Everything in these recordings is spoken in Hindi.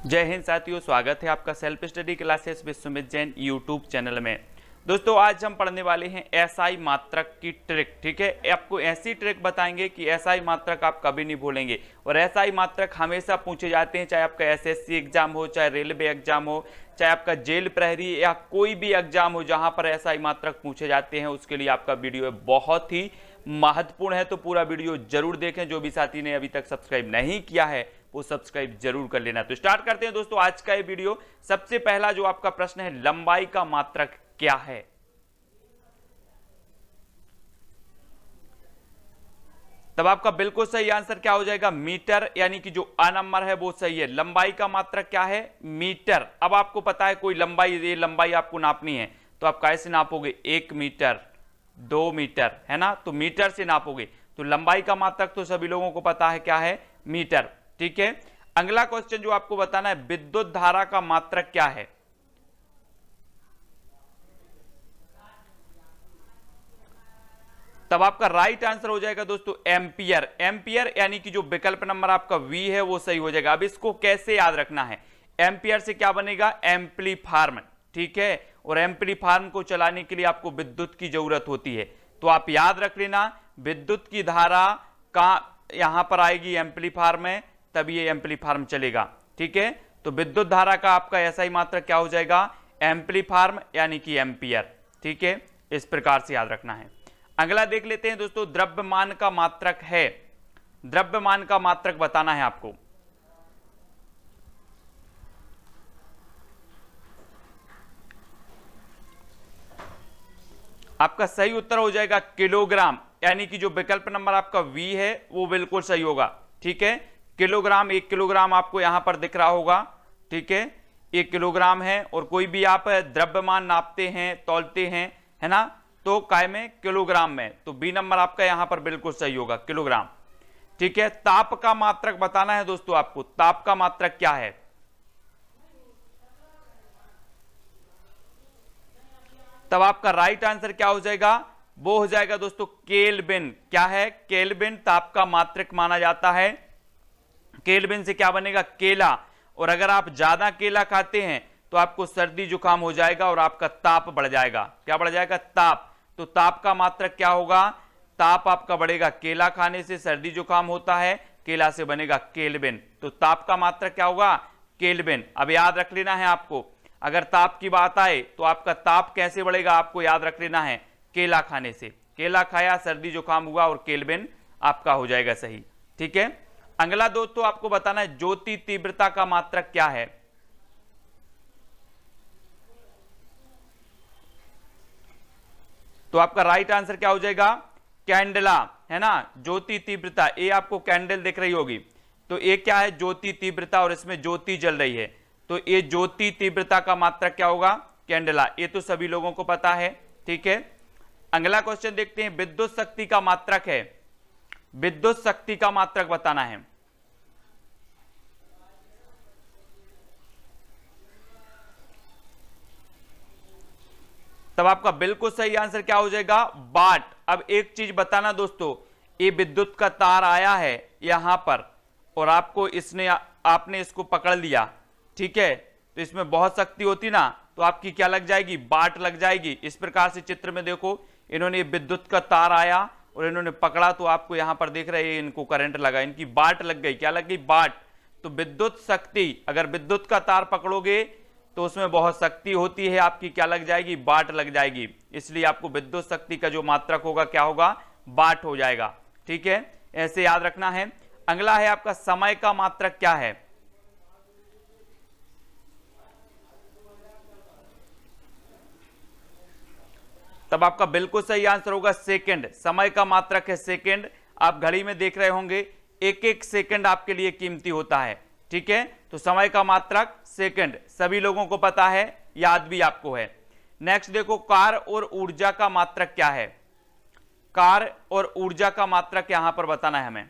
जय हिंद साथियों, स्वागत है आपका self study classes Vishwamit Jain YouTube channel में। दोस्तों आज हम पढ़ने वाले हैं एसआई मात्रक की ट्रिक। ठीक है, आपको ऐसी ट्रिक बताएंगे कि एसआई मात्रक आप कभी नहीं भूलेंगे। और एसआई मात्रक हमेशा पूछे जाते हैं, चाहे आपका एसएससी एग्जाम हो, चाहे रेलवे एग्जाम हो, चाहे आपका जेल प्रहरी या कोई भी एग्जाम हो जहां पर एसआई मात्रक पूछे जाते हैं, उसके लिए आपका वीडियो बहुत ही महत्वपूर्ण है। तो पूरा वीडियो जरूर देखें। जो भी साथी ने अभी तक सब्सक्राइब नहीं किया है वो सब्सक्राइब जरूर कर लेना। तो स्टार्ट करते हैं दोस्तों आज का ये वीडियो। सबसे पहला जो आपका प्रश्न है, लंबाई का मात्रक क्या है? तब आपका बिल्कुल सही आंसर क्या हो जाएगा? मीटर, यानी कि जो आ नंबर है वो सही है। लंबाई का मात्रक क्या है? मीटर। अब आपको पता है कोई लंबाई, ये लंबाई आपको नापनी है तो आप कैसे नापोगे? 1 मीटर, 2 मीटर, है ना? तो मीटर से नापोगे। तो लंबाई का मात्रक तो सभी लोगों को पता है क्या है? मीटर। ठीक है, अगला क्वेश्चन जो आपको बताना है, विद्युत धारा का मात्रक क्या है? तब आपका राइट आंसर हो जाएगा दोस्तों एम्पियर। एम्पियर यानी कि जो विकल्प नंबर आपका वी है वो सही हो जाएगा। अब इसको कैसे याद रखना है? एम्पियर से क्या बनेगा? एम्पलीफार्म। ठीक है, और एम्पलीफार्म को चलाने के लिए आपको विद्युत की जरूरत होती है। तो आप याद रख लेना, विद्युत की धारा का यहां पर आएगी एम्पलीफार्म में, तब ये एम्पलीफार्म चलेगा। ठीक है, तो विद्युत धारा का आपका एसआई मात्रक क्या हो जाएगा? एम्पलीफार्म यानी कि एम्पियर। ठीक है, इस प्रकार से याद रखना है। अगला देख लेते हैं दोस्तों, द्रव्यमान का मात्रक है। द्रव्यमान का मात्रक बताना है आपको। आपका सही उत्तर हो जाएगा किलोग्राम, यानी कि जो विकल्प नंबर आपका वी है वो बिल्कुल सही होगा। ठीक है, किलोग्राम, 1 किलोग्राम आपको यहां पर दिख रहा होगा। ठीक है, 1 किलोग्राम है। और कोई भी आप द्रव्यमान नापते हैं, तौलते हैं, है ना, तो काय में? किलोग्राम में। तो बी नंबर आपका यहां पर बिल्कुल सही होगा, किलोग्राम। ठीक है, ताप का मात्रक बताना है दोस्तों आपको। ताप का मात्रक क्या है? तब आपका राइट आंसर क्या हो जाएगा? वो हो जाएगा दोस्तों केल्विन। क्या है? केल्विन ताप का मात्रक माना जाता है। केल्विन से क्या बनेगा? केला। और अगर आप ज्यादा केला खाते हैं तो आपको सर्दी जुकाम हो जाएगा और आपका ताप बढ़ जाएगा। क्या बढ़ जाएगा? ताप। तो ताप का मात्रक क्या होगा? ताप आपका बढ़ेगा, केला खाने से सर्दी जुकाम होता है, केला से बनेगा केल्विन। तो ताप का मात्रक क्या होगा? केल्विन। अब याद रख लेना है आपको, अगर ताप की बात आए तो आपका ताप कैसे बढ़ेगा आपको याद रख लेना है, केला खाने से। केला खाया, सर्दी जुकाम हुआ और केल्विन आपका हो जाएगा सही। ठीक है, अगला दोस्तों आपको बताना है, ज्योति तीव्रता का मात्रक क्या है? तो आपका राइट आंसर क्या हो जाएगा? कैंडला, है ना। ज्योति तीव्रता, ये आपको कैंडल दिख रही होगी, तो ये क्या है? ज्योति तीव्रता, और इसमें ज्योति जल रही है, तो ये ज्योति तीव्रता का मात्रक क्या होगा? कैंडला। ये तो सभी लोगों को पता है। ठीक है, अगला क्वेश्चन देखते हैं, विद्युत शक्ति का मात्रक है। विद्युत शक्ति का मात्रक बताना है। तब आपका बिल्कुल सही आंसर क्या हो जाएगा? वाट। अब एक चीज बताना दोस्तों, ये विद्युत का तार आया है यहां पर और आपको आपने इसको पकड़ लिया। ठीक है, तो इसमें बहुत शक्ति होती ना, तो आपकी क्या लग जाएगी? वाट लग जाएगी। इस प्रकार से चित्र में देखो, इन्होंने विद्युत का तार आया और इन्होंने पकड़ा, तो आपको यहां पर देख रहे हैं इनको करंट लगा, इनकी वाट लग गई। क्या लग गई? वाट। तो विद्युत शक्ति, अगर विद्युत का तार पकड़ोगे तो उसमें बहुत शक्ति होती है, आपकी क्या लग जाएगी? वाट लग जाएगी। इसलिए आपको विद्युत शक्ति का जो मात्रक होगा क्या होगा? वाट हो जाएगा। ठीक है, ऐसे याद रखना है। अगला है आपका, समय का मात्रक क्या है? तब आपका बिल्कुल सही आंसर होगा सेकंड। समय का मात्रक है सेकंड। आप घड़ी में देख रहे होंगे, एक एक सेकंड आपके लिए कीमती होता है। ठीक है, तो समय का मात्रक सेकंड, सभी लोगों को पता है, याद भी आपको है। नेक्स्ट देखो, कार्य और ऊर्जा का मात्रक क्या है? कार्य और ऊर्जा का मात्रक यहां पर बताना है हमें।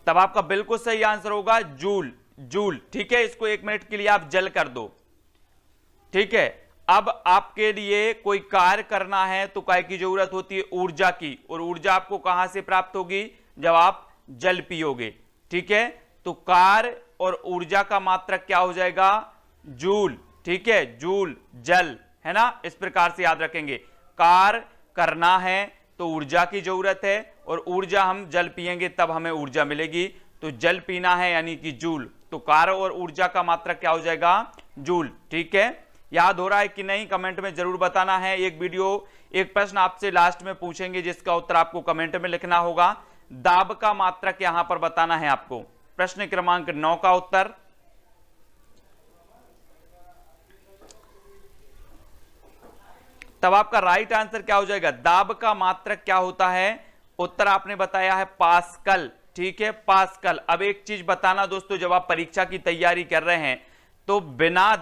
तब आपका बिल्कुल सही आंसर होगा जूल। जूल। ठीक है, इसको 1 मिनट के लिए आप जल कर दो। ठीक है, अब आपके लिए कोई कार्य करना है तो काय की जरूरत होती है? ऊर्जा की। और ऊर्जा आपको कहां से प्राप्त होगी? जब आप जल पियोगे। ठीक है, तो कार्य और ऊर्जा का मात्रक क्या हो जाएगा? जूल। ठीक है, जूल जल, है ना, इस प्रकार से याद रखेंगे। कार्य करना है तो ऊर्जा की जरूरत है, और ऊर्जा हम जल पिएंगे तब हमें ऊर्जा मिलेगी, तो जल पीना है यानी कि जूल। तो कार्य और ऊर्जा का मात्रक क्या हो जाएगा? जूल। ठीक है, याद हो रहा है कि नहीं? कमेंट में जरूर बताना है। एक प्रश्न आपसे लास्ट में पूछेंगे जिसका उत्तर आपको कमेंट में लिखना होगा। दाब का मात्रक यहां पर बताना है आपको। प्रश्न क्रमांक 9 का उत्तर, तब आपका राइट आंसर क्या हो जाएगा? दाब का मात्रक क्या होता है? उत्तर आपने बताया है पास्कल। ठीक है, पास्कल। अब एक चीज बताना दोस्तों, जब आप परीक्षा की तैयारी कर रहे हैं तो बिना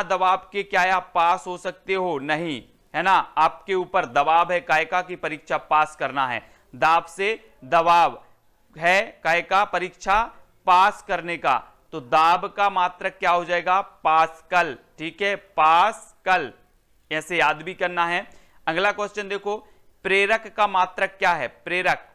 दबाव के क्या आप पास हो सकते हो? नहीं, है ना। आपके ऊपर दबाव है कायका की परीक्षा पास करना है, दाब से दबाव है कायका परीक्षा पास करने का, तो दाब का मात्रक क्या हो जाएगा? पास्कल। ठीक है, पास्कल, ऐसे याद भी करना है। अगला क्वेश्चन देखो, प्रेरक का मात्रक क्या है? प्रेरक,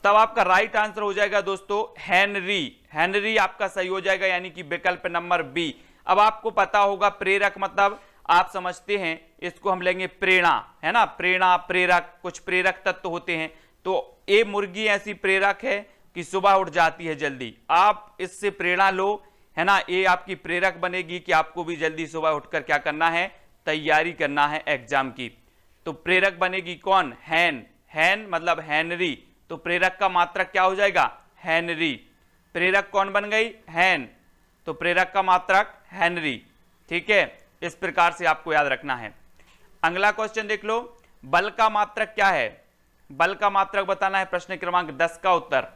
तब आपका राइट आंसर हो जाएगा दोस्तों हेनरी। हेनरी आपका सही हो जाएगा, यानी कि विकल्प नंबर बी। अब आपको पता होगा प्रेरक मतलब आप समझते हैं, इसको हम लेंगे प्रेरणा, है ना। प्रेरणा, प्रेरक, कुछ प्रेरक तत्व होते हैं। तो ये मुर्गी ऐसी प्रेरक है कि सुबह उठ जाती है जल्दी, आप इससे प्रेरणा लो, है ना। ये आपकी प्रेरक बनेगी कि आपको भी जल्दी सुबह उठकर क्या करना है? तैयारी करना है एग्जाम की। तो प्रेरक बनेगी कौन? हैन। हैन मतलब हेनरी, तो प्रेरक का मात्रक क्या हो जाएगा? हेनरी। प्रेरक कौन बन गई? हैन, तो प्रेरक का मात्रक हेनरी। ठीक है, इस प्रकार से आपको याद रखना है। अगला क्वेश्चन देख लो, बल का मात्रक क्या है? बल का मात्रक बताना है। प्रश्न क्रमांक 10 का उत्तर,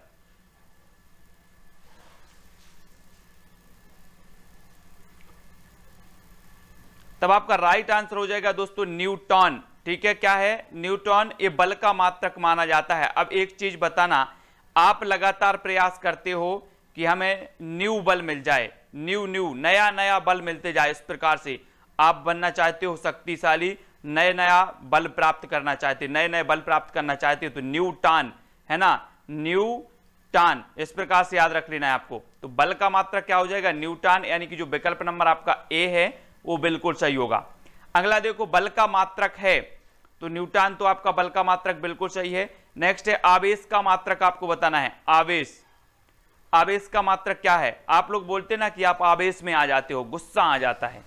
तब आपका राइट आंसर हो जाएगा दोस्तों न्यूटन। ठीक है, क्या है? न्यूटन। ये बल का मात्रक माना जाता है। अब एक चीज बताना, आप लगातार प्रयास करते हो कि हमें न्यू बल मिल जाए, नया नया बल मिलते जाए, इस प्रकार से आप बनना चाहते हो शक्तिशाली, नया बल प्राप्त करना चाहते, नए बल प्राप्त करना चाहते हो, तो न्यूटन, है ना, न्यूटन, इस प्रकार से याद रख लेना है आपको। तो बल का मात्रक क्या हो जाएगा? न्यूटन, यानी कि जो विकल्प नंबर आपका ए है वो बिल्कुल सही होगा। अगला देखो, बल का मात्रक है, तो न्यूटन तो आपका बल का मात्रक बिल्कुल सही है। नेक्स्ट है आवेश का मात्रक, आपको बताना है। आवेश, आवेश का मात्रक क्या है? आप लोग बोलते ना कि आप आवेश में आ जाते हो, गुस्सा आ जाता है,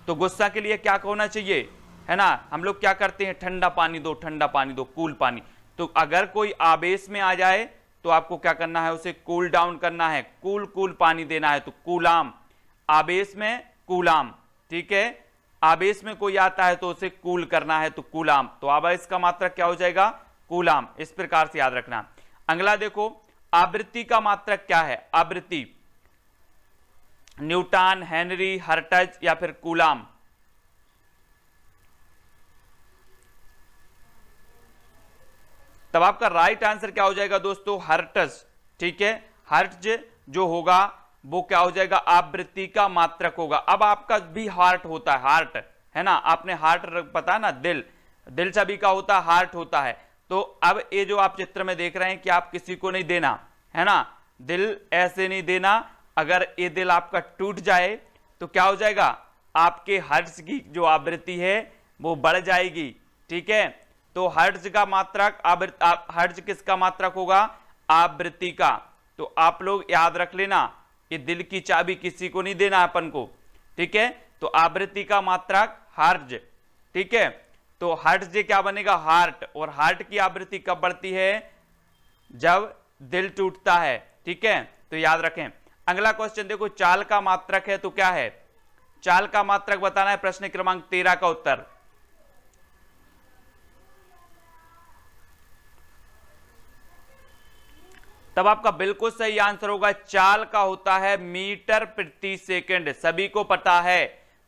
तो गुस्सा के लिए क्या होना चाहिए, है ना। हम लोग क्या करते हैं? ठंडा पानी दो, ठंडा पानी दो, कूल पानी। तो अगर कोई आवेश में आ जाए तो आपको क्या करना है? उसे कूल डाउन करना है, कूल पानी देना है, तो कूलाम। आवेश में कूलाम। ठीक है, आवेश में कोई आता है तो उसे कूल करना है, तो कूलाम। तो आवेश का मात्रक क्या हो जाएगा? कूलाम। इस प्रकार से याद रखना। अगला देखो, आवृत्ति का मात्रक क्या है? आवृत्ति, न्यूटन, हेनरी, हर्ट्ज या फिर कूलाम? तब आपका राइट आंसर क्या हो जाएगा दोस्तों? हर्ट्ज। ठीक है, हर्ट्ज जो होगा वो क्या हो जाएगा? आवृत्ति का मात्रक होगा। अब आपका भी हार्ट होता है, हार्ट, है ना, आपने हार्ट पता है ना, दिल सभी का होता है, हार्ट होता है। तो अब ये जो आप चित्र में देख रहे हैं कि आप किसी को नहीं देना, है ना, दिल ऐसे नहीं देना। अगर ये दिल आपका टूट जाए तो क्या हो जाएगा? आपके हर्ट्ज की जो आवृत्ति है वो बढ़ जाएगी। ठीक है, तो हर्ट्ज का मात्रक, हर्ट्ज किसका मात्रक होगा? आवृत्ति का। तो आप लोग याद रख लेना, ये दिल की चाबी किसी को नहीं देना अपन को। ठीक है, तो आवृत्ति का मात्रक हर्ट्ज। ठीक है, तो हर्ट्ज क्या बनेगा? हार्ट। और हार्ट की आवृत्ति कब बढ़ती है? जब दिल टूटता है। ठीक है, तो याद रखें। अगला क्वेश्चन देखो, चाल का मात्रक है, तो क्या है? चाल का मात्रक बताना है। प्रश्न क्रमांक 13 का उत्तर, तब आपका बिल्कुल सही आंसर होगा, चाल का होता है मीटर प्रति सेकंड। सभी को पता है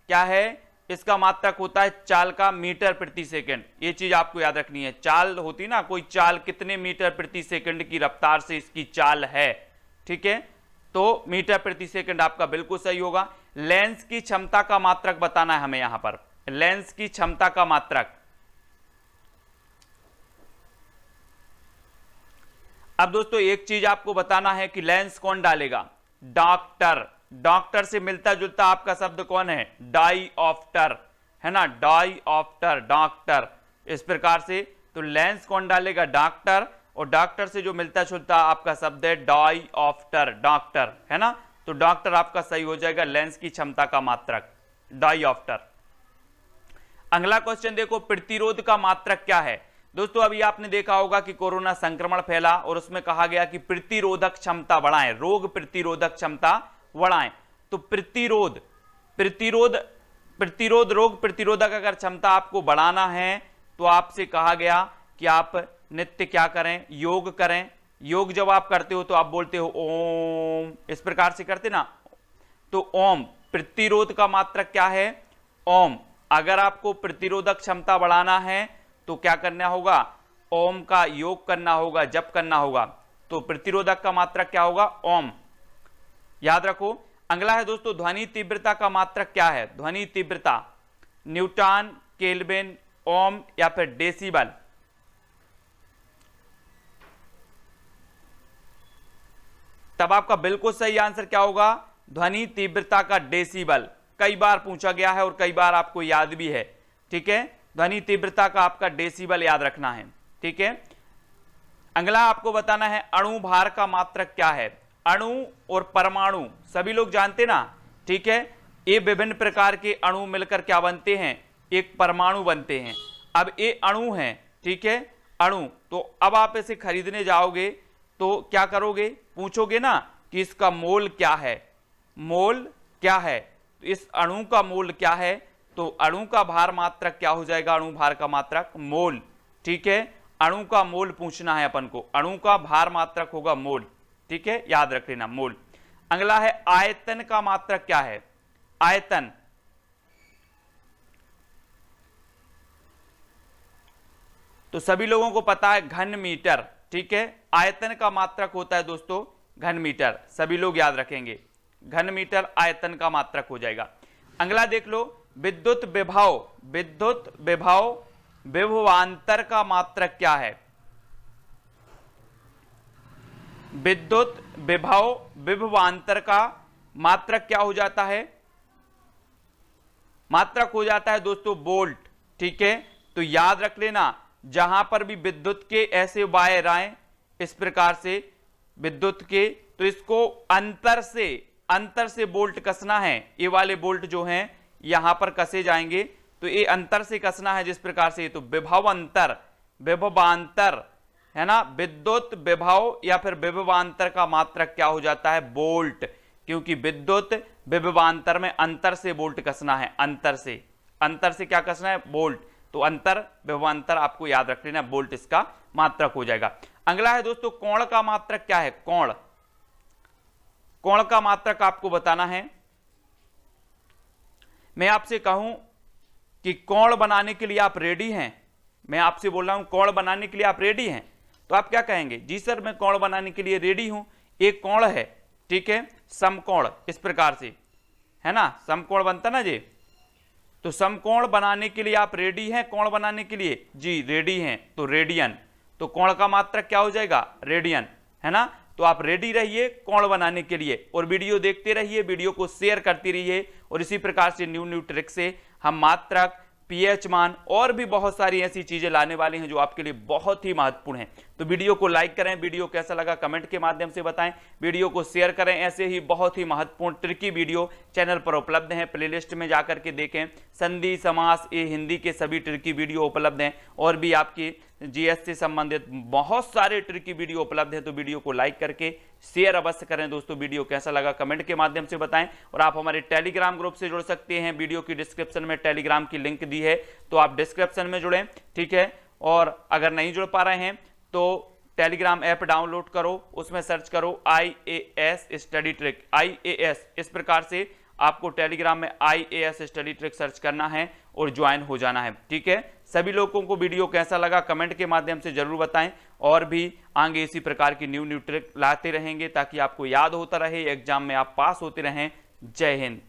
क्या है? इसका मात्रक होता है चाल का मीटर प्रति सेकंड। ये चीज आपको याद रखनी है। चाल होती ना, कोई चाल कितने मीटर प्रति सेकंड की रफ्तार से इसकी चाल है। ठीक है, तो मीटर प्रति सेकंड आपका बिल्कुल सही होगा। लेंस की क्षमता का मात्रक बताना है हमें। यहां पर लेंस की क्षमता का मात्रक। अब दोस्तों एक चीज आपको बताना है कि लेंस कौन डालेगा, डॉक्टर। डॉक्टर से मिलता जुलता आपका शब्द कौन है, डाईऑप्टर, है ना, डाईऑप्टर, डॉक्टर, इस प्रकार से। तो लेंस कौन डालेगा, डॉक्टर, और डॉक्टर से जो मिलता जुलता आपका शब्द है डाईऑप्टर, डॉक्टर, है ना। तो डॉक्टर आपका सही हो जाएगा, लेंस की क्षमता का मात्रक डाईऑप्टर। अगला क्वेश्चन देखो, प्रतिरोध का मात्रक क्या है। दोस्तों अभी आपने देखा होगा कि कोरोना संक्रमण फैला और उसमें कहा गया कि प्रतिरोधक क्षमता बढ़ाएं, रोग प्रतिरोधक क्षमता बढ़ाएं। तो प्रतिरोध रोग प्रतिरोधक अगर क्षमता आपको बढ़ाना है तो आपसे कहा गया कि आप नित्य क्या करें, योग करें। योग जब आप करते हो तो आप बोलते हो ओम, इस प्रकार से करते ना। तो ओम, प्रतिरोध का मात्रक क्या है, ओम। अगर आपको प्रतिरोधक क्षमता बढ़ाना है तो क्या करना होगा, ओम का योग करना होगा, जप करना होगा। तो प्रतिरोधक का मात्रक क्या होगा, ओम, याद रखो। अगला है दोस्तों, ध्वनि तीव्रता का मात्रक क्या है। ध्वनि तीव्रता न्यूटन, केल्विन, ओम या फिर डेसिबल। तब आपका बिल्कुल सही आंसर क्या होगा, ध्वनि तीव्रता का डेसिबल। कई बार पूछा गया है और कई बार आपको याद भी है, ठीक है। ध्वनि तीव्रता का आपका डेसिबल याद रखना है, ठीक है। अगला आपको बताना है अणु भार का मात्रक क्या है। अणु और परमाणु सभी लोग जानते ना, ठीक है। ये विभिन्न प्रकार के अणु मिलकर क्या बनते हैं, एक परमाणु बनते हैं। अब ये अणु हैं, ठीक है, अणु। तो अब आप इसे खरीदने जाओगे तो क्या करोगे, पूछोगे ना कि इसका मोल क्या है, मोल क्या है। तो इस अणु का मोल क्या है, तो अणु का भार मात्रक क्या हो जाएगा, अणु भार का मात्रक मोल, ठीक है। अणु का मोल पूछना है अपन को, अणु का भार मात्रक होगा मोल, ठीक है, याद रख लेना मोल। अगला है आयतन का मात्रक क्या है। आयतन, तो सभी लोगों को पता है घन मीटर, ठीक है। आयतन का मात्रक होता है दोस्तों घन मीटर, सभी लोग याद रखेंगे, घन मीटर आयतन का मात्रक हो जाएगा। अगला देख लो, विद्युत विभव, विद्युत विभव विभवांतर का मात्रक क्या है। विद्युत विभव विभवांतर का मात्रक क्या हो जाता है, मात्रक हो जाता है दोस्तों वोल्ट, ठीक है। तो याद रख लेना, जहां पर भी विद्युत के ऐसे वायर आए इस प्रकार से विद्युत के, तो इसको अंतर से बोल्ट कसना है। ये वाले बोल्ट जो हैं यहां पर कसे जाएंगे, तो ये अंतर से कसना है जिस प्रकार से। तो विभवांतर, विभवांतर, है ना, विद्युत विभव या फिर विभवांतर का मात्रक क्या हो जाता है, बोल्ट, क्योंकि विद्युत विभवांतर में अंतर से बोल्ट कसना है, अंतर से क्या कसना है, बोल्ट। तो अंतर विभवांतर आपको याद रख लेना, बोल्ट इसका मात्रक हो जाएगा। अगला है दोस्तों कोण का मात्रक क्या है, कोण। कोण का मात्रक आपको बताना है। मैं आपसे कहूं कि कोण बनाने के लिए आप रेडी हैं, मैं आपसे बोल रहा हूं कोण बनाने के लिए आप रेडी हैं, तो आप क्या कहेंगे, जी सर मैं कोण बनाने के लिए रेडी हूं। एक कोण है, ठीक है, समकोण, इस प्रकार से, है ना, समकोण बनता ना जी। तो समकोण बनाने के लिए आप रेडी हैं, कोण बनाने के लिए, जी रेडी हैं, तो रेडियन। तो कोण का मात्रक क्या हो जाएगा, रेडियन, है ना। तो आप रेडी रहिए कोण बनाने के लिए और वीडियो देखते रहिए, वीडियो को शेयर करते रहिए, और इसी प्रकार से न्यू ट्रिक से हम मात्रक, पीएच मान और भी बहुत सारी ऐसी चीजें लाने वाले हैं जो आपके लिए बहुत ही महत्वपूर्ण हैं। तो वीडियो को लाइक करें, वीडियो कैसा लगा कमेंट के माध्यम से बताएं, वीडियो को शेयर करें। ऐसे ही बहुत ही महत्वपूर्ण ट्रिकी वीडियो चैनल पर उपलब्ध हैं, प्लेलिस्ट में जाकर के देखें। संधि, समास, ये हिंदी के सभी ट्रिकी वीडियो उपलब्ध हैं, और भी आपकी जीएस से संबंधित बहुत सारे ट्रिकी वीडियो उपलब्ध हैं। तो वीडियो को लाइक करके शेयर अवश्य करें दोस्तों। वीडियो कैसा लगा कमेंट के माध्यम से बताएं, और आप हमारे टेलीग्राम ग्रुप से जुड़ सकते हैं। वीडियो की डिस्क्रिप्शन में टेलीग्राम की लिंक दी है, तो आप डिस्क्रिप्शन में जुड़ें, ठीक है। और अगर नहीं जुड़ पा रहे हैं तो टेलीग्राम ऐप डाउनलोड करो, उसमें सर्च करो IAS स्टडी ट्रिक, IAS, इस प्रकार से आपको टेलीग्राम में IAS स्टडी ट्रिक सर्च करना है और ज्वाइन हो जाना है, ठीक है। सभी लोगों को वीडियो कैसा लगा कमेंट के माध्यम से जरूर बताएं, और भी आगे इसी प्रकार की न्यू ट्रिक लाते रहेंगे ताकि आपको याद होता रहे, एग्जाम में आप पास होते रहें। जय हिंद।